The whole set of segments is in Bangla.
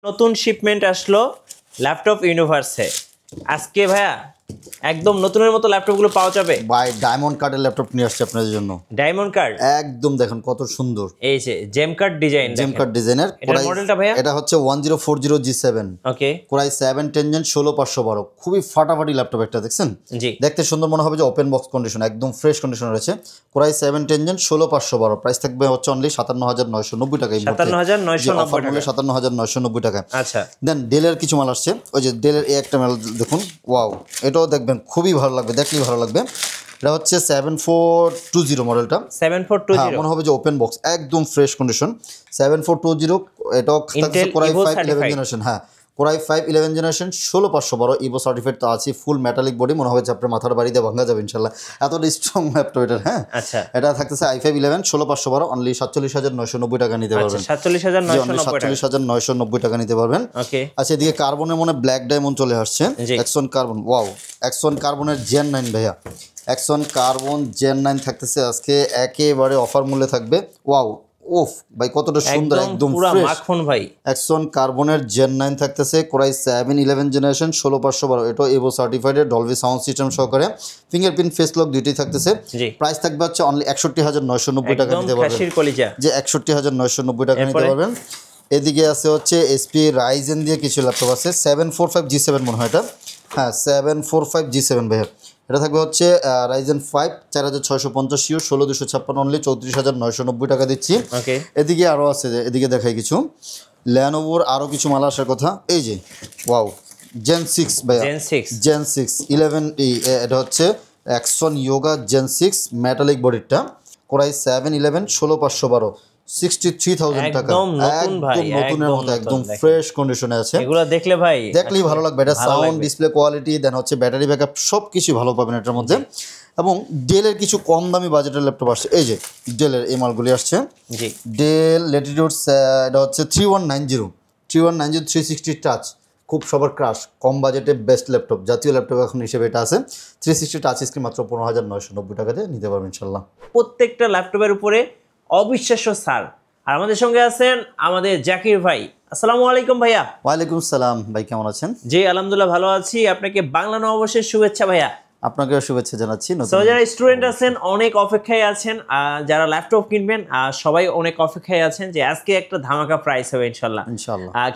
নতুন শিপমেন্ট আসলো ল্যাপটপ ইউনিভার্সে। আজকে ভাইয়া একদম নতুনের মতো ল্যাপটপগুলো পাওয়া যাবে। ভাই ডায়মন্ড কার্ডের ল্যাপটপ নিয়ে আসছে আপনাদের জন্য। ডায়মন্ড কার্ড একদম দেখেন কত সুন্দর, এই যে জেম কার্ড ডিজাইন, জেম কার্ড ডিজাইনের। এটার মডেলটা ভাইয়া এটা হচ্ছে 1040G7, ওকে, কোরাই 7 10 Gen 16512, খুবই ফাটাফাটি ল্যাপটপ একটা। দেখছেন জি দেখতে সুন্দর মনে হবে যে ওপেন বক্স কন্ডিশন, একদম ফ্রেশ কন্ডিশন রয়েছে। কোরাই 7 10 Gen 16512, প্রাইস থাকবে হচ্ছে অনলি 57990 টাকা। 57990 টাকা। আচ্ছা, দেন ডেলের কিছু মাল আসছে, ওই যে ডেলের এই একটা মাল দেখুন, ওয়াও, এটাও দেখবেন খুবই ভালো লাগবে, দেখলেই ভালো লাগবে। এটা হচ্ছে 7420 মডেলটা, 7420 মনে হবে যে ওপেন বক্স, একদম ফ্রেশ কন্ডিশন। 7420, এটাও থাকছে কোরাই 5 11 জেনারেশন। হ্যাঁ, কোরাই 5 11 জেনারেশন 16512 ইভো সার্টিফাইড তো আছে, ফুল মেটালিক বডি, মনে হবে যে আপনার মাথার বাড়িতে ভাঙা যাবে ইনশাল্লাহ, এতটা স্ট্রং ল্যাপটপ এটা। হ্যাঁ আচ্ছা, এটা থাকতেছে i5 11 16512, অনলি 47990 টাকা নিতে পারবেন। 47990 টাকা নিতে পারবেন। ওকে, আচ্ছা, এদিকে কার্বনের মনে ব্ল্যাক ডায়মন্ড চলে আসছে, এক্সন কার্বন, ওয়াও, এক্সন কার্বনের জেন 9 ভাইয়া, এক্সন কার্বন জেন 9 থাকতেছে আজকে একেবারে অফার মূল্যে থাকবে। ওয়াও, ওফ ভাই কতটা সুন্দর, একদম ফ্রেশ মাখন ভাই। এক্সন কার্বনের জেন 9 থাকতেছে, কোরাই 7 11 জেনারেশন 16512, এটা above certified, Dolby sound system সহকারে, ফিঙ্গারপ্রিন্ট ফেস লক দুইটাই থাকতেছে। প্রাইস থাকবে হচ্ছে অনলি 61990 টাকা নিতে পারবেন, যে 61990 টাকা নিতে পারবেন। এদিকে আছে হচ্ছে এসপি রাইজেন দিয়ে কিছু ল্যাপটপ আছে, 745G7 মনে হয় এটা। হ্যাঁ, 745G7 ভাইয়া, এটা থাকবে হচ্ছে রাইজেন 5 4650 ইউ 16256, অনলি 34990 টাকা দিচ্ছি। এদিকে আরও আছে, এদিকে দেখাই কিছু ল্যানোভোর আরও কিছু মাল আসার কথা। এই যে ওয়াও, জেন 6 ভাইয়া, জেন 6 11, এটা হচ্ছে এক্সন ইয়োগা জেন 6 মেটালিক বডিটা, কোরাই 7 11 16512, 63,000 টাকা, একদম নতুনের মতো, একদম ফ্রেশ কন্ডিশনে আছে। এগুলো দেখলে ভাই দেখলেই ভালো লাগবে। এটা সাউন্ড, ডিসপ্লে কোয়ালিটি, দেন হচ্ছে ব্যাটারি ব্যাকআপ, সব কিছু ভালো পাবেন এটার মধ্যে। এবং ডেলের কিছু কম দামি বাজেটের ল্যাপটপ আসছে, এই যে ডেলের এই মালগুলি আসছে। ডেল ল্যাটিটিউড, এটা হচ্ছে 3190 360 টাচ, খুব সবার ক্রাশ, কম বাজেটে বেস্ট ল্যাপটপ, জাতীয় ল্যাপটপ এখন হিসেবে এটা আছে। 360 টাচ স্ক্রিন মাত্র 15990 টাকাতে নিতে পারবেন ইনশাল্লাহ। প্রত্যেকটা ল্যাপটপের উপরে অবিশ্বাস্য ছাড়। আর আমাদের সঙ্গে আছেন আমাদের জাকির ভাই। আসসালামু আলাইকুম ভাইয়া। ওয়ালাইকুম সালাম ভাই, কেমন আছেন? জি আলহামদুলিল্লাহ ভালো আছি। আপনাকে বাংলা নববর্ষের শুভেচ্ছা ভাইয়া। আপনাকেও শুভেচ্ছা জানাচ্ছি। যারা স্টুডেন্ট আছেন অনেক অপেক্ষায় আছেন, যারা ল্যাপটপ কিনবেন সবাই অনেক অপেক্ষায় আছেন যে আজকে একটা ধামাকা প্রাইস হবে ইনশাল্লাহ।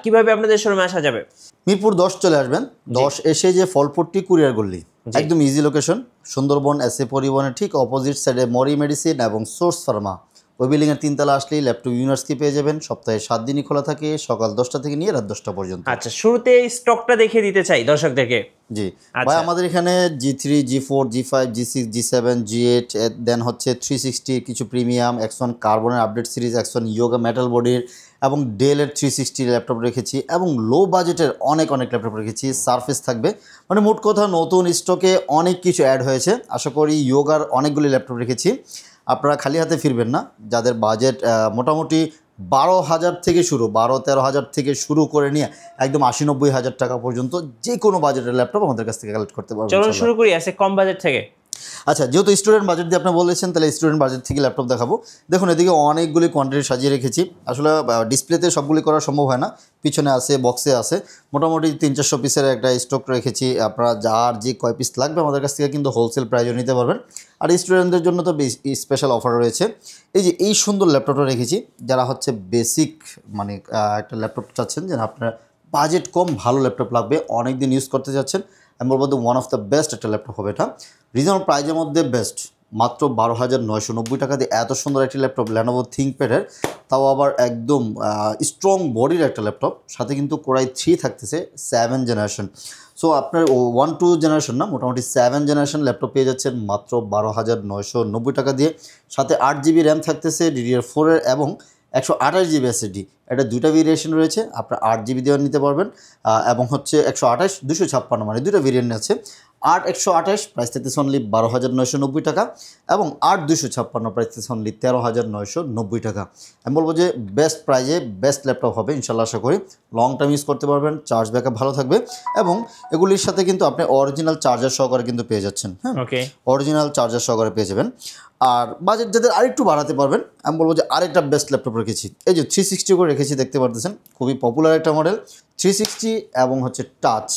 কিভাবে আপনাদের শোরুমে আসা যাবে? মিরপুর 10 চলে আসবেন, 10 এসে যে ফলপট্টি কুরিয়ার গল্লি, একদম ইজি লোকেশন, সুন্দরবন এসএ পরিবহনের ঠিক অপোজিট সাইডে মরি মেডিসিন এবং সোর্স ফার্মা, ওই বিল্ডিংয়ের 3 তলা আসলেই ল্যাপটপ ইউনিভার্সিটি পেয়ে যাবেন। সপ্তাহে 7 দিনই খোলা থাকে, সকাল 10টা থেকে নিয়ে রাত 10টা পর্যন্ত। আচ্ছা, শুরুতে স্টকটা দেখিয়ে দিতে চাই দর্শকদেরকে। জি ভাই, আমাদের এখানে G3 G4 G5 G6 G7 G8, দেন হচ্ছে 360 কিছু প্রিমিয়াম, এক্সন কার্বনের আপডেট সিরিজ, এক্সন ইয়োগা মেটাল বডির এবং ডেলের 360 ল্যাপটপ রেখেছি, এবং লো বাজেটের অনেক ল্যাপটপ রেখেছি। সারফেস থাকবে, মানে মোট কথা নতুন স্টকে অনেক কিছু অ্যাড হয়েছে। আশা করি ইয়োগার অনেকগুলি ল্যাপটপ রেখেছি, আপনারা খালি হাতে ফিরবেন না। যাদের বাজেট মোটামুটি 12,000 থেকে শুরু, 12-13,000 থেকে শুরু করে নিয়ে একদম 80-90,000 টাকা পর্যন্ত যে কোনো বাজেটের ল্যাপটপ আমাদের কাছ থেকে কালেক্ট করতে পারবেন। চলো শুরু করি আছে কম বাজেট থেকে। আচ্ছা, যেহেতু স্টুডেন্ট বাজেট দিয়ে আপনি বলেছেন, তাহলে স্টুডেন্ট বাজেট থেকে ল্যাপটপ দেখাবো। দেখুন, এদিকে অনেকগুলি কোয়ান্টিটি সাজিয়ে রেখেছি। আসলে ডিসপ্লেতে সবগুলি করা সম্ভব হয় না, পিছনে আছে, বক্সে আছে, মোটামুটি 300-400 পিসের একটা স্টক রেখেছি। আপনারা যার যে কয় পিস লাগবে আমাদের কাছ থেকে কিন্তু হোলসেল প্রাইজও নিতে পারবেন। আর স্টুডেন্টদের জন্য তো স্পেশাল অফার রয়েছে। এই যে এই সুন্দর ল্যাপটপটা রেখেছি, যারা হচ্ছে বেসিক মানে একটা ল্যাপটপ চাচ্ছেন, যে আপনার বাজেট কম, ভালো ল্যাপটপ লাগবে, অনেক দিন ইউজ করতে চাচ্ছেন, আমি বলবো ওয়ান অফ দ্য বেস্ট একটা ল্যাপটপ হবে এটা। রিজনেবল প্রাইজের মধ্যে বেস্ট, মাত্র 12,990 টাকা দিয়ে এত সুন্দর একটি ল্যাপটপ, ল্যানোভো থিঙ্কপ্যাডের, তাও আবার একদম স্ট্রং বডির একটা ল্যাপটপ, সাথে কিন্তু কোরাই 3 থাকতেছে 7 জেনারেশন। সো আপনার 1-2 জেনারেশন না, মোটামুটি 7 জেনারেশন ল্যাপটপ পেয়ে যাচ্ছেন মাত্র 12,990 টাকা দিয়ে। সাথে 8GB র্যাম থাকতেছে DDR4 এর, এবং 128GB SSD, এটা দুইটা ভেরিয়েশন রয়েছে। আপনার 8GB দিয়ে নিতে পারবেন, এবং হচ্ছে 128 256, মানে দুটো ভেরিয়েন্ট আছে। 8 128 প্রাইস থাকতেছে অনলি 12,990 টাকা, এবং 8 256 প্রাইস থাকতেছে অনলি 13,990 টাকা। আমি বলবো যে বেস্ট প্রাইজে বেস্ট ল্যাপটপ হবে ইনশাল্লাহ। আশা করি লং টাইম ইউজ করতে পারবেন, চার্জ ব্যাকআপ ভালো থাকবে, এবং এগুলির সাথে কিন্তু আপনি অরিজিনাল চার্জার সহকারে কিন্তু পেয়ে যাচ্ছেন। হ্যাঁ, অরিজিনাল চার্জার সহকারে পেয়ে যাবেন। আর বাজেট যাদের আরেকটু বাড়াতে পারবেন, আমি বলবো যে আরেকটা বেস্ট ল্যাপটপ রেখেছি, এই যে 360 করে রেখেছি, দেখতে পারতেছেন খুবই পপুলার একটা মডেল 360 এবং হচ্ছে টাচ।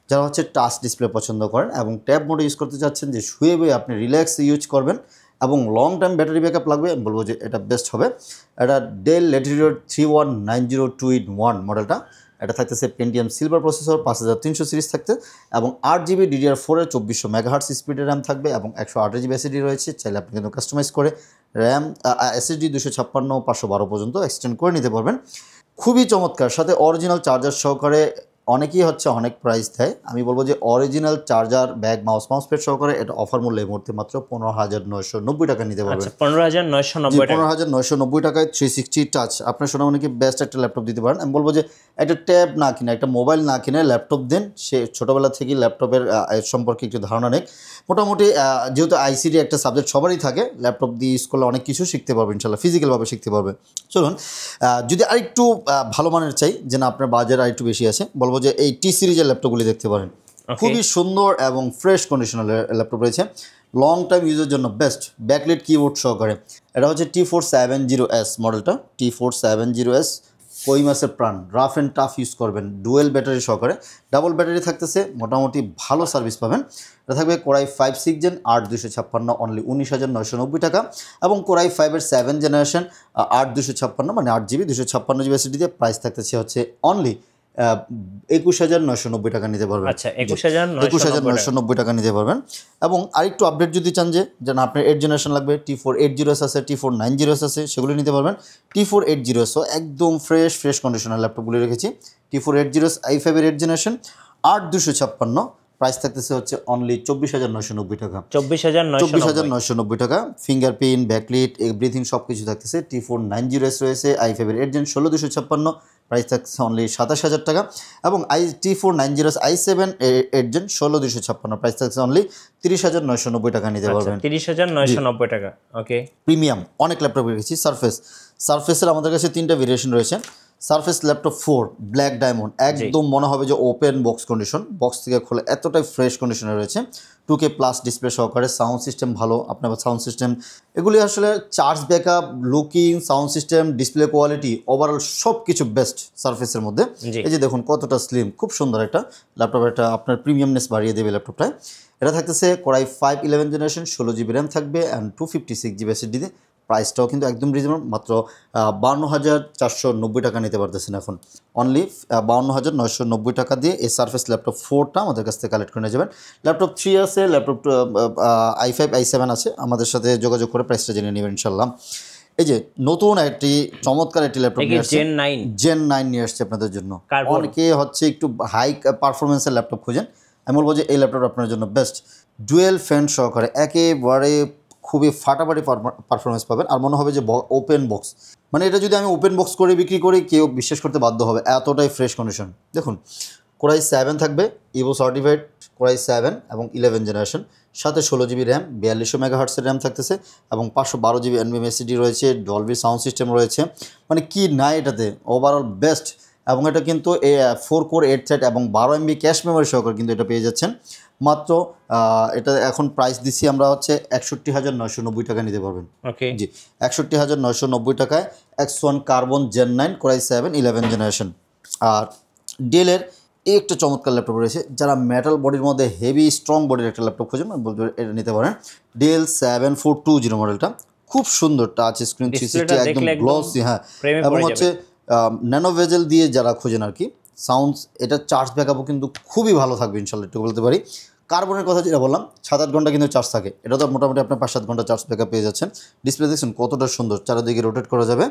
যারা হচ্ছে টাচ ডিসপ্লে পছন্দ করেন এবং ট্যাব মোডে ইউজ করতে চাচ্ছেন, যে শুয়ে বয়ে আপনি রিল্যাক্স ইউজ করবেন এবং লং টাইম ব্যাটারি ব্যাকআপ লাগবে, আমি বলবো যে এটা বেস্ট হবে। এটা ডেল ল্যাটিটিউড 31902 মডেলটা। এটা থাকতেছে পেন্টিয়াম সিলভার প্রসেসর 5300 সিরিজ থাকতে এবং 8GB DDR4 এর 2400 মেগাহার্টজ স্পিডের র্যাম থাকবে এবং 128GB এসএসডি রয়েছে। চাইলে আপনি কিন্তু কাস্টমাইজ করে র্যাম এসএসডি 256 512 পর্যন্ত এক্সটেন্ড করে নিতে পারবেন। খুবই চমৎকার, সাথে অরিজিনাল চার্জার সহকারে। অনেকেই হচ্ছে অনেক প্রাইস দেয়, আমি বলবো যে original charger bag mouse pad সহকারে এটা অফার মূল্যে এই মুহূর্তে মাত্র 15,990 টাকা নিতে পারবেন। 15,990 টাকায় 360 টাচ আপনার সোনামণিকে বেস্ট একটা ল্যাপটপ দিতে পারেন। আমি বলবো যে একটা ট্যাব না কিনে, একটা মোবাইল না কিনে ল্যাপটপ দেন। সে ছোটোবেলা থেকেই ল্যাপটপের সম্পর্কে একটু ধারণা নেই। মোটামুটি যেহেতু আইসিটি একটা সাবজেক্ট সবারই থাকে, ল্যাপটপ দিয়ে ইউজ করলে অনেক কিছু শিখতে পারবে ইনশাল্লাহ, ফিজিক্যালভাবে শিখতে পারবে। চলুন যদি আরেকটু ভালো মানের চাই, যে না আপনার বাজেট আরেকটু বেশি আছে, বলবো যে এই টি সিরিজের ল্যাপটপগুলি দেখতে পারেন। খুবই সুন্দর এবং ফ্রেশ কন্ডিশনের ল্যাপটপ রয়েছে, লং টাইম ইউজের জন্য বেস্ট, ব্যাকলিট কিবোর্ড সহকারে। এটা হচ্ছে T470S মডেলটা, T470S কই মাসের প্রাণ, রাফ অ্যান্ড টাফ ইউজ করবেন, ডুয়েল ব্যাটারি সহকারে। ডাবল ব্যাটারি থাকতেছে, মোটামুটি ভালো সার্ভিস পাবেন। এটা থাকবে কোরাই 5 6 জেন 8256 অনলি 19,990 টাকা এবং কোরাই 5-এর 7 জেনারেশন 8256 মানে 8GB 256GB এসএসডি দিয়ে প্রাইস থাকতেছে হচ্ছে অনলি 21,990 টাকা নিতে পারবেন। আচ্ছা 21,990 টাকা নিতে পারবেন। এবং আরেকটু আপডেট যদি চান, যে না আপনার 8 জেনারেশন লাগবে, T480S আছে, T490S আছে, সেগুলো নিতে পারবেন। T480S একদম ফ্রেশ কন্ডিশনার ল্যাপটপগুলি রেখেছি। T480S i5-এর 8 জেনারেশন 8256 প্রাইস থাকতেছে হচ্ছে অনলি 24,990 টাকা। 24,990 টাকা। ফিঙ্গারপ্রিন্ট, ব্যাকলিট, এভরিথিং সব কিছু থাকতেছে। T490S রয়েছে, i5-এর 8 জেন 16,256 প্রাইস থাকছে অনলি 27,000 টাকা এবং T490S i7 8 জেন 16,256 প্রাইস থাকছে অনলি 30,990 টাকা নিতে পারবেন। 30,990 টাকা। ওকে, প্রিমিয়াম অনেক ল্যাপটপ রেখেছি। সারফেসের আমাদের কাছে 3টা ভেরিয়েশন রয়েছে। সারফেস ল্যাপটপ 4 ব্ল্যাক ডায়মন্ড, একদম মনে হবে যে ওপেন বক্স কন্ডিশন, বক্স থেকে খোলে এতটাই ফ্রেশ কন্ডিশনে রয়েছে। 2K প্লাস ডিসপ্লে সহকারে, সাউন্ড সিস্টেম ভালো, আপনার সাউন্ড সিস্টেম এগুলি আসলে charge backup, looking, sound system, display quality, overall সব কিছু বেস্ট সারফেসের মধ্যে। এই যে দেখুন কতটা স্লিম, খুব সুন্দর একটা ল্যাপটপ, এটা আপনার প্রিমিয়ামনেস বাড়িয়ে দেবে ল্যাপটপটায়। এটা থাকতেছে কোরাই 5 11 জেনারেশন 16GB র্যাম থাকবে অ্যান্ড 256GB এসএসডি দিয়ে। প্রাইসটাও কিন্তু একদম রিজনেবল, মাত্র 52,490 টাকা নিতে পারতেছেন এখন। অনলি 52,990 টাকা দিয়ে এই সারফেস ল্যাপটপ 4টা আমাদের কাছ থেকে কালেক্ট করে নিয়ে যাবেন। ল্যাপটপ 3 আছে, ল্যাপটপ i5 i7 আছে, আমাদের সাথে যোগাযোগ করে প্রাইসটা জেনে নেবেন ইনশাল্লাহ। এই যে নতুন একটি চমৎকার একটি ল্যাপটপ নিয়ে আসছে, জেন 9 নিয়ে আসছে আপনাদের জন্য। অনেকে হচ্ছে একটু হাই পারফরমেন্সের ল্যাপটপ খোঁজেন, আমি বলবো যে এই ল্যাপটপ আপনার জন্য বেস্ট। ডুয়েল ফ্যান সহকারে একেবারে খুবই ফাটাফাটি পারফরমেন্স পাবেন। আর মনে হবে যে ওপেন বক্স, মানে এটা যদি আমি ওপেন বক্স করে বিক্রি করি কেউ বিশ্বাস করতে বাধ্য হবে, এতটাই ফ্রেশ কন্ডিশন। দেখুন কোরাই 7 থাকবে, ইভো সার্টিফাইড কোরাই 7 এবং 11 জেনারেশন, সাথে 16GB র্যাম, 4200 মেগাহার্টসের র্যাম থাকতেছে এবং 512GB NVMe এসএসডি রয়েছে, ডলবি সাউন্ড সিস্টেম রয়েছে, মানে কি না এটাতে, ওভারঅল বেস্ট। এবং এটা কিন্তু 4 কোর 8 থ্রেড এবং 12 MB ক্যাশ মেমোরি সহকারে কিন্তু এটা পেয়ে যাচ্ছেন। মাত্র এটা এখন প্রাইস দিচ্ছি আমরা হচ্ছে 61,990 টাকা নিতে পারবেন। ওকে জি, 61,990 টাকায় X1 carbon gen 9 core i 7 11 generation. আর ডেলের একটা চমৎকার ল্যাপটপ রয়েছে, যারা মেটাল বডির মধ্যে হেভি স্ট্রং বডির একটা ল্যাপটপ খোঁজেন বলতে এটা নিতে পারেন। ডেল 7420 মডেলটা খুব সুন্দর, টাচ স্ক্রিন 360 একদম গ্লসি, হ্যাঁ, এবং হচ্ছে ন্যানো ভেজেল দিয়ে যারা খোঁজেন আর কি। সাউন্ডস, এটা চার্জ ব্যাকআপও কিন্তু খুবই ভালো থাকবে ইনশাল্লাহ, একটু বলতে পারি। কার্বনের কথা যেটা বললাম 7-8 ঘন্টা কিন্তু চার্জ থাকে, এটা তো মোটামুটি আপনার 5-7 ঘন্টা চার্জ ব্যাকআপ পেয়ে যাচ্ছেন। ডিসপ্লে দেখছেন কতটা সুন্দর, চারিদিকে রোটেট করা যাবে,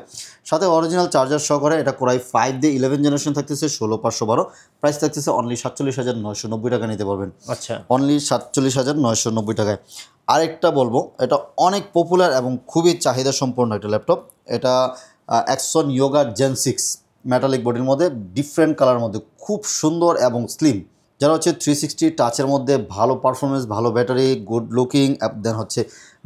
সাথে অরিজিনাল চার্জার সহকারে। এটা কোরাই 5 দিয়ে 11 জেনারেশন থাকতেছে 16,512 প্রাইস থাকতেছে অনলি 47,990 টাকা নিতে পারবেন। আচ্ছা, অনলি 47,990 টাকায়। আরেকটা বলবো, এটা অনেক পপুলার এবং খুবই চাহিদা সম্পন্ন একটা ল্যাপটপ। এটা Axon Yoga Gen 6 মেটালিক বডির মধ্যে, ডিফারেন্ট কালার মধ্যে, খুব সুন্দর এবং স্লিম। যারা হচ্ছে 360 টাচের মধ্যে ভালো পারফরমেন্স, ভালো ব্যাটারি, গুড লুকিং, দেন হচ্ছে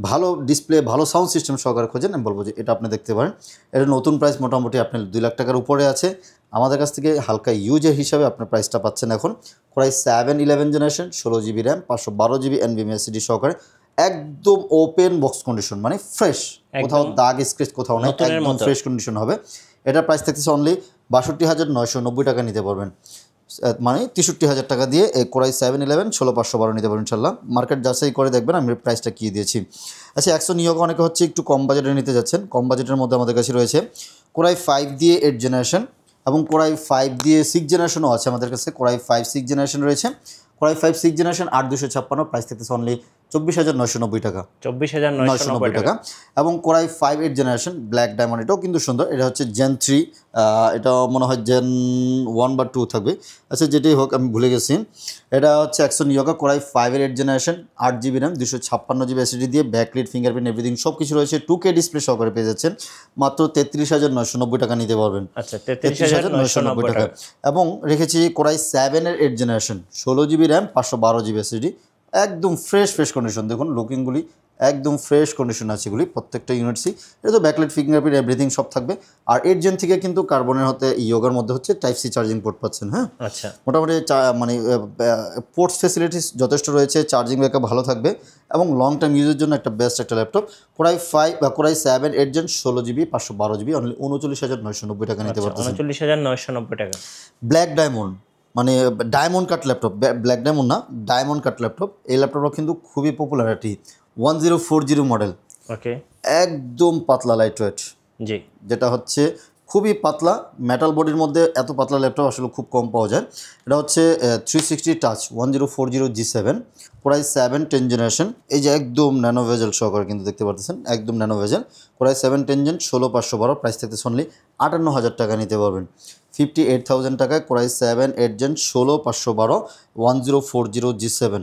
ভালো ডিসপ্লে, ভালো সাউন্ড সিস্টেম সহকারে খোঁজেন, আমি বলবো যে এটা আপনি দেখতে পারেন। এটা নতুন প্রাইস মোটামুটি আপনার 2 লাখ টাকার উপরে আছে। আমাদের কাছ থেকে হালকা ইউজের হিসাবে আপনার প্রাইসটা পাচ্ছেন এখন। Core i 7 11 generation 16GB RAM 512GB NVMe SSD সহকারে, একদম ওপেন বক্স কন্ডিশন, মানে ফ্রেশ, কোথাও দাগ স্ক্র্যাচ কোথাও নাই, একদম ফ্রেশ কন্ডিশন হবে। এটার প্রাইস থাকতেছে অনলি ৬২,৯৯০ টাকা নিতে পারবেন, মানে ৬৩,০০০ টাকা দিয়ে এই কোরাই 7/11 ১৬,৫১২ নিতে পারবেন ইনশাল্লাহ। মার্কেট যাচাই করে দেখবেন আমি প্রাইসটা কী দিয়েছি। আচ্ছা, 100 নিয়োগ অনেকে হচ্ছে একটু কম বাজেটে নিতে যাচ্ছেন। কম বাজেটের মধ্যে আমাদের কাছে রয়েছে কোরাই 5 দিয়ে 8 জেনারেশন এবং কোরাই 5 দিয়ে 6 জেনারেশনও আছে আমাদের কাছে। কোরাই 5 6 জেনারেশন রয়েছে। কোরাই 5 6 জেনারেশন ৮,২৫৬, প্রাইস থাকতেছে অনলি ২৪,৯৯০ টাকা, ২৪,৯৯০ টাকা। এবং কোরাই 5 8 জেনারেশন ব্ল্যাক ডায়মন্ড, এটাও কিন্তু সুন্দর। এটা হচ্ছে জেন 3, এটা মনে হয় জেন 1 বা 2 থাকবে। আচ্ছা, যেটাই হোক আমি ভুলে গেছি। এটা হচ্ছে 100 নিয়োগা কোরাই 5 এর 8 generation, 8GB RAM, 256GB SSD দিয়ে ব্যাকলিট ফিঙ্গারপ্রিন্ট এভরিথিং সব কিছু রয়েছে। 2K ডিসপ্লে সহকারে পেয়ে যাচ্ছেন মাত্র 33,990 টাকা নিতে পারবেন। আচ্ছা, 33,990 টাকা। এবং রেখেছি কোরাই 7 এর 8 generation, 16GB RAM, 512GB SSD, একদম ফ্রেশ কন্ডিশন। দেখুন লুকিংগুলি একদম ফ্রেশ কন্ডিশন আছে এগুলি প্রত্যেকটা ইউনিটসই। এটা তো ব্যাকলাইট ফিঙ্গারপ্রিন্ট এভরিথিং সব থাকবে। আর 8 জেন থেকে কিন্তু কার্বনের হতে ইয়োগার মধ্যে হচ্ছে টাইপ-C চার্জিং পোর্ট পাচ্ছেন। হ্যাঁ, আচ্ছা, মোটামুটি মানে পোর্টস ফেসিলিটিস যথেষ্ট রয়েছে, চার্জিং ব্যাকআপ ভালো থাকবে এবং লং টাইম ইউজের জন্য একটা বেস্ট একটা ল্যাপটপ। কোরাই 5 বা core i 7 8 gen 16GB 512GB only ৩৯,৯৯০ টাকা নিতে পারতেছেন। ৩৯,৯৯০ টাকা। ব্ল্যাক ডায়মন্ড, মানে diamond cut laptop, black diamond না, ডায়মন্ড কাট ল্যাপটপ। এই ল্যাপটপটা কিন্তু খুবই পপুলারিটি। 1040 মডেল, ওকে, একদম পাতলা লাইট ওয়েট, জি, যেটা হচ্ছে খুবই পাতলা মেটাল বডির মধ্যে। এত পাতলা ল্যাপটপ আসলে খুব কম পাওয়া যায়। এটা হচ্ছে 360 টাচ 1040 G7 কোরাই 7 10 জেনারেশন। এই যে একদম ন্যানো ভেজেল সহকারে কিন্তু দেখতে পারতেছেন, একদম ন্যানো ভেজেল। কোরাই 7 10 জেন 16,৫১২, প্রাইস থাকতেছে অনলি ৫৮,০০০ টাকা নিতে পারবেন। 58,000 টাকায় কোরাই 7 8 জেন 16,৫১২ 1040 G7,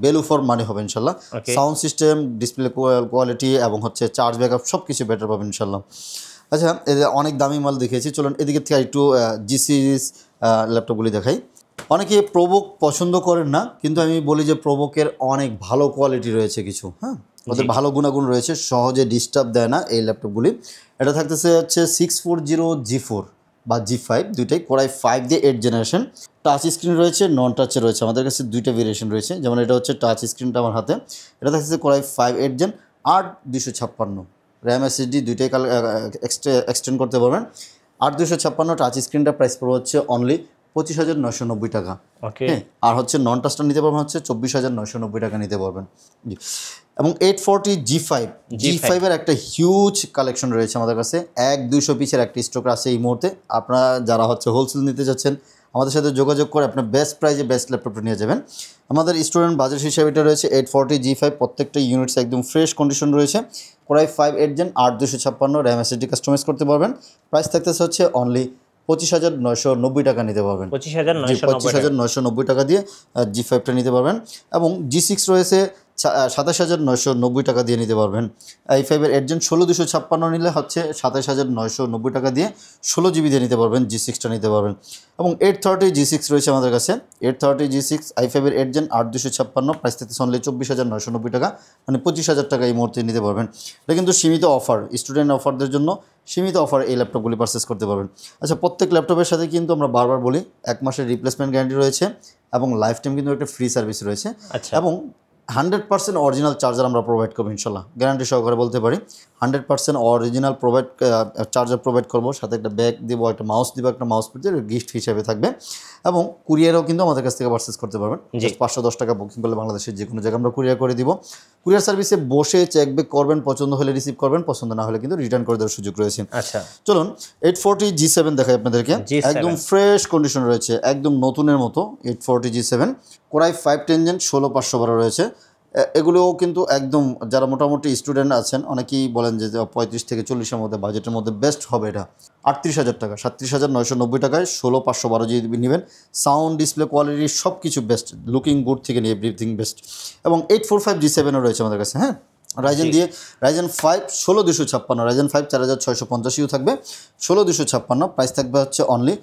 ভ্যালু ফর মানি হবে ইনশাল্লাহ। সাউন্ড সিস্টেম, ডিসপ্লে কোয়ালিটি এবং হচ্ছে চার্জ ব্যাকআপ সব কিছু বেটার পাবেন ইনশাল্লাহ। আচ্ছা, এদের অনেক দামি মাল দেখিয়েছি, চলুন এদিকে থেকে একটু জি সিরিজ ল্যাপটপগুলি দেখাই। অনেকে প্রোবুক পছন্দ করেন না, কিন্তু আমি বলি যে প্রোবুকের অনেক ভালো কোয়ালিটি রয়েছে কিছু। হ্যাঁ, ওদের ভালো গুণাগুণ রয়েছে, সহজে ডিস্টার্ব দেয় না এই ল্যাপটপগুলি। এটা থাকতেছে হচ্ছে 640 G4 বা G5 দুইটাই, কোরাই 5 দিয়ে 8 জেনারেশন। টাচ স্ক্রিন রয়েছে, নন টাচে রয়েছে, আমাদের কাছে দুইটা ভেরিয়েশন রয়েছে। যেমন এটা হচ্ছে টাচ স্ক্রিনটা আমার হাতে, এটা থাকতেছে কোরাই 5 8 জেন 8,256, র্যাম SSD দুইটাই এক্সটেন্ড করতে পারবেন। 8,256 টাচ স্ক্রিনটা প্রাইস পড়বে হচ্ছে অনলি 25,990 টাকা। ওকে, আর হচ্ছে নন টাচটা নিতে পারবেন হচ্ছে 24,990 টাকা নিতে পারবেন। এবং 840 G5 এর একটা হিউজ কালেকশন রয়েছে আমাদের কাছে। 1-200 পিসের একটা স্টক আছে এই মুহূর্তে। আপনারা যারা হচ্ছে হোলসেল নিতে যাচ্ছেন আমাদের সাথে যোগাযোগ করে আপনার বেস্ট প্রাইজে বেস্ট ল্যাপটপটা নিয়ে যাবেন। আমাদের স্টুডেন্ট বাজেট হিসাবে এটা রয়েছে 840 G5, প্রত্যেকটা ইউনিটস একদম ফ্রেশ কন্ডিশন রয়েছে। Core i 5 8 gen 8,256, RAM SSD customise করতে পারবেন। প্রাইস থাকতেছে হচ্ছে অনলি 25,990 টাকা নিতে পারবেন। 25,990 টাকা দিয়ে G5টা নিতে পারবেন। এবং G6 রয়েছে 27,990 টাকা দিয়ে নিতে পারবেন। i5 এর 8 জেন 16,256 নিলে হচ্ছে 27,990 টাকা দিয়ে 16GB দিয়ে নিতে পারবেন, G6টা নিতে পারবেন। এবং 830 G6 রয়েছে আমাদের কাছে। 830 G6 i5 এর 8 জেন 8,256, প্রাইস থেকে অনলি 24,990 টাকা, মানে 25,000 টাকা এই মুহূর্তে নিতে পারবেন। এটা কিন্তু সীমিত অফার, স্টুডেন্ট অফারদের জন্য সীমিত অফার এই ল্যাপটপগুলি পারচেস করতে পারবেন। আচ্ছা, প্রত্যেক ল্যাপটপের সাথে কিন্তু আমরা বারবার বলি 1 মাসের রিপ্লেসমেন্ট গ্যারান্টি রয়েছে এবং লাইফ টাইম কিন্তু একটা ফ্রি সার্ভিস রয়েছে। এবং 100% অরিজিনাল চার্জার আমরা প্রোভাইড করবো ইনশাল্লাহ, গ্যারান্টি সহকারে বলতে পারি। 100% অরিজিনাল চার্জার প্রোভাইড করবো, সাথে একটা ব্যাগ দিব, একটা মাউস দিব, একটা মাউস গিফট হিসেবে থাকবে। এবং কুরিয়ারও কিন্তু আমাদের কাছ থেকে পারচেস করতে পারবেন। 510 টাকা বুকিং করলে বাংলাদেশের যে কোনো জায়গায় আমরা কুরিয়ার করে দিব। কুরিয়ার সার্ভিসে বসে চেক ব্যাক করবেন, পছন্দ হলে রিসিভ করবেন, পছন্দ না হলে কিন্তু রিটার্ন করে দেওয়ার সুযোগ রয়েছে। আচ্ছা, চলুন 840 G7 দেখাই আপনাদেরকে। একদম ফ্রেশ কন্ডিশন রয়েছে, একদম নতুনের মতো। 840 G7 কোরাই 5 10 জেন 16,512 রয়েছে। এগুলোও কিন্তু একদম যারা মোটামুটি স্টুডেন্ট আছেন অনেকেই বলেন যে 35 থেকে 40-এর মধ্যে বাজেটের মধ্যে বেস্ট হবে এটা। 38,000 টাকা, 37,990 টাকায় 16,512 যদি নেবেন। সাউন্ড, ডিসপ্লে কোয়ালিটি সব কিছু বেস্ট, লুকিং গুড থেকে নিয়ে এভরিথিং বেস্ট। এবং 845 G7ও রয়েছে আমাদের কাছে। হ্যাঁ, রাইজেন 5 16,256, রাইজেন 5 4650 থাকবে, 16,256, প্রাইস থাকবে হচ্ছে অনলি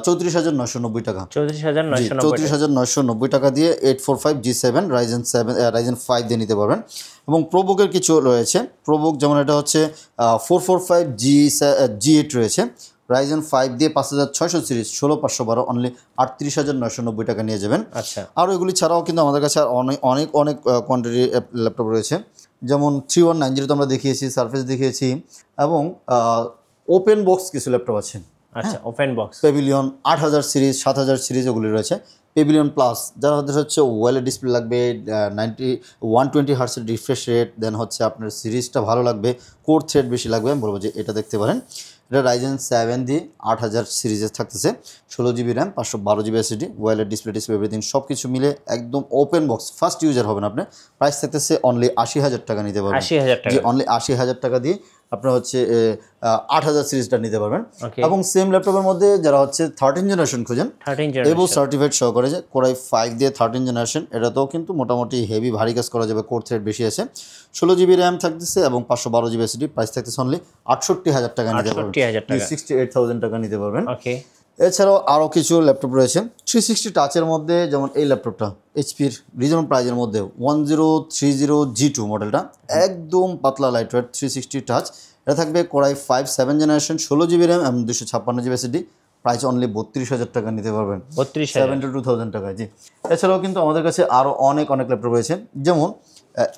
34,990 টাকা। 34,990 টাকা দিয়ে 845 G7 রাইজেন 5 দিয়ে নিতে পারবেন। এবং প্রোবুকের কিছু রয়েছে, প্রোবুক যেমন এটা হচ্ছে 445 G8 রয়েছে, Ryzen 5 দিয়ে 5600 সিরিজ 16512 অনলি 38990 টাকা নিয়ে যাবেন। আচ্ছা, আর এগুলি ছাড়াও কিন্তু আমাদের কাছে আর অনেক কোয়ান্টিটি ল্যাপটপ রয়েছে, যেমন 3190 তো আমরা দেখিয়েছি, সারফেস দেখিয়েছি, এবং ওপেন বক্স কিছু ল্যাপটপ আছে। আচ্ছা, open box Pavilion 8000 series 7000 series ওগুলি রয়েছে। পেভিলিয়ন প্লাস যারা হচ্ছে ওয়েলের ডিসপ্লে লাগবে, 120 হার্টসের রিফ্রেশ রেট, দেন হচ্ছে আপনার সিরিজটা ভালো লাগবে, কোর থ্রেড বেশি লাগবে, আমি বলবো যে এটা দেখতে পারেন। এটা Ryzen 7 দিয়ে 8000 সিরিজে থাকতেছে, 16GB র্যাম, 512GB SSD, ওয়েলের ডিসপ্লে এভরিথিং সব কিছু মিলে একদম ওপেন বক্স, ফার্স্ট ইউজার হবেন আপনি। প্রাইস থাকতেছে অনলি 80,000 টাকা নিতে পারবেন। 80,000 টাকা, জি, অনলি 80,000 টাকা দিয়ে আপনার হচ্ছে 8000 সিরিজটা নিতে পারবেন। ওকে। এবং সেম ল্যাপটপের মধ্যে যারা হচ্ছে 13 জেনারেশন খুঁজেন, 13 এবো জেনারেশন, সার্টিফাইড সহকারে যে Core i5 দিয়ে 13 জেনারেশন, এটাতেও কিন্তু মোটামুটি হেভি ভারী কাজ করা যাবে, কোর থ্রেড বেশি আছে, 16GB র্যাম থাকতেছে এবং 512GB SSD। প্রাইস থাকতেছে অনলি 68,000 টাকা নিতে পারবেন, 68,000 টাকা, 68,000 টাকা নিতে পারবেন। ওকে। এছাড়াও আরও কিছু ল্যাপটপ রয়েছে 360 টাচের মধ্যে, যেমন এই ল্যাপটপটা এইচপির রিজনেবল প্রাইজের মধ্যে 1030G2 মডেলটা, একদম পাতলা লাইট ওয়েট 360 টাচ। এটা থাকবে Core i5 7 generation, 16GB RAM এবং 256GB SSD। প্রাইস অনলি 32,000 টাকা নিতে পারবেন, 72,000 টাকায়। জি, এছাড়াও কিন্তু আমাদের কাছে আরও অনেক ল্যাপটপ রয়েছে, যেমন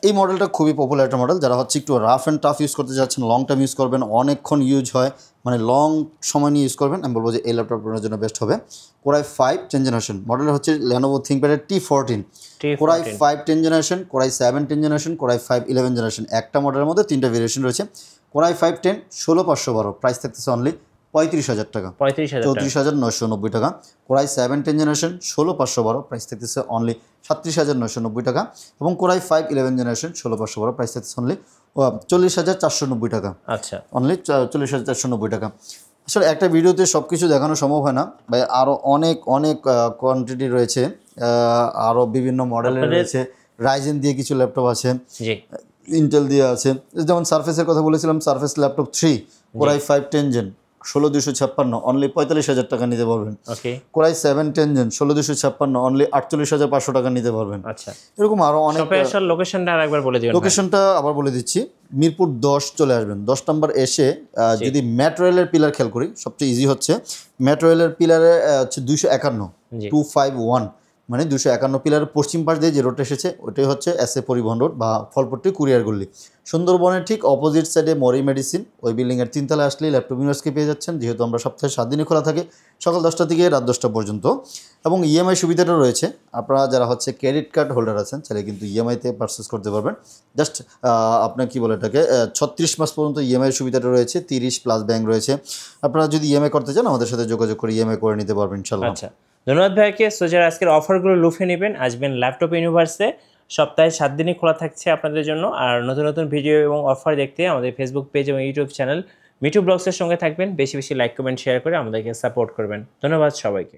এই মডেলটা খুবই পপুলার একটা মডেল, যারা হচ্ছে একটু রাফ অ্যান্ড টাফ ইউজ করতে যাচ্ছেন, লং টাইম ইউজ করবেন, অনেকক্ষণ ইউজ হয়, মানে লং সময় নিয়ে ইউজ করবেন, আমি বলবো যে এই ল্যাপটপটার জন্য বেস্ট হবে। Core i5 10 জেনারেশন, মডেল হচ্ছে Lenovo ThinkPad T14, Core i5 10 generation, Core i7 10 generation, Core i5 11 generation, একটা মডেলের মধ্যে 3টা ভেরিয়েশন রয়েছে। Core i5 10 16512, প্রাইস থাকতেছে অনলি 35,000 টাকা, 34,990 টাকা। Core i7 10 জেনারেশন 16512, প্রাইস থাকতেছে অনলি 37,990 টাকা। এবং Core i5 11 জেনারেশন 16512, প্রাইস থাকতেছে অনলি 40,490 টাকা। আচ্ছা, অনলি 40,490 টাকা। আসলে একটা ভিডিওতে সব কিছু দেখানো সম্ভব হয় না ভাই, আরও অনেক কোয়ান্টিটি রয়েছে, আরও বিভিন্ন মডেলের রয়েছে। Ryzen দিয়ে কিছু ল্যাপটপ আছে, জি, ইন্টেল দিয়ে আছে, যেমন সারফেসের কথা বলেছিলাম, surface laptop 3 Core i5 10 gen 16256, only 45,000 টাকা নিতে পারবেন। ওকে। Core i7 10 জেন 16256, অনলি 48,500 টাকা নিতে পারবেন। আচ্ছা, এরকম আরও অনেক। শপের লোকেশনটা আরেকবার বলে দিবেন। লোকেশনটা আবার বলে দিচ্ছি, মিরপুর 10 চলে আসবেন, 10 নম্বর এসে যদি মেট্রো রেলের পিলার খেয়াল করি, সবচেয়ে ইজি হচ্ছে মেট্রো রেলের পিলারে হচ্ছে 251 251, মানে 251 পিলারের পশ্চিম পাশ দিয়ে যে রোডটা এসেছে ওটাই হচ্ছে SA পরিবহন রোড বা ফলপট্টি কুরিয়ার গল্লি। সুন্দরবনের ঠিক অপোজিট সাইডে মরি মেডিসিন, ওই বিল্ডিংয়ের 3 তলায় আসলেই ল্যাপটপ ইউনিভার্সকে পেয়ে যাচ্ছেন, যেহেতু আমরা সপ্তাহে 7 দিনই খোলা থাকে, সকাল 10টা থেকে রাত 10টা পর্যন্ত। এবং ইএমআই সুবিধাটা রয়েছে, আপনারা যারা হচ্ছে ক্রেডিট কার্ড হোল্ডার আছেন তাহলে কিন্তু ইএমআইতে পারচেস করতে পারবেন। জাস্ট আপনার কী বলে এটাকে 36 মাস পর্যন্ত ইএমআই সুবিধাটা রয়েছে, 30 প্লাস ব্যাংক রয়েছে। আপনারা যদি ইএমআই করতে চান আমাদের সাথে যোগাযোগ করে ইএমআই করে নিতে পারবেন ইনশাআল্লাহ। আচ্ছা, ধন্যবাদ ভাইকে। সো যারা আজকের অফারগুলো লুফে নেবেন, আসবেন ল্যাপটপ ইউনিভার্সে, সপ্তাহে 7 দিনই খোলা থাকছে আপনাদের জন্য। আর নতুন ভিডিও এবং অফার দেখতে আমাদের ফেসবুক পেজ এবং ইউটিউব চ্যানেল মিঠু ব্লগসের সঙ্গে থাকবেন। বেশি লাইক কমেন্ট শেয়ার করে আমাদেরকে সাপোর্ট করবেন। ধন্যবাদ সবাইকে।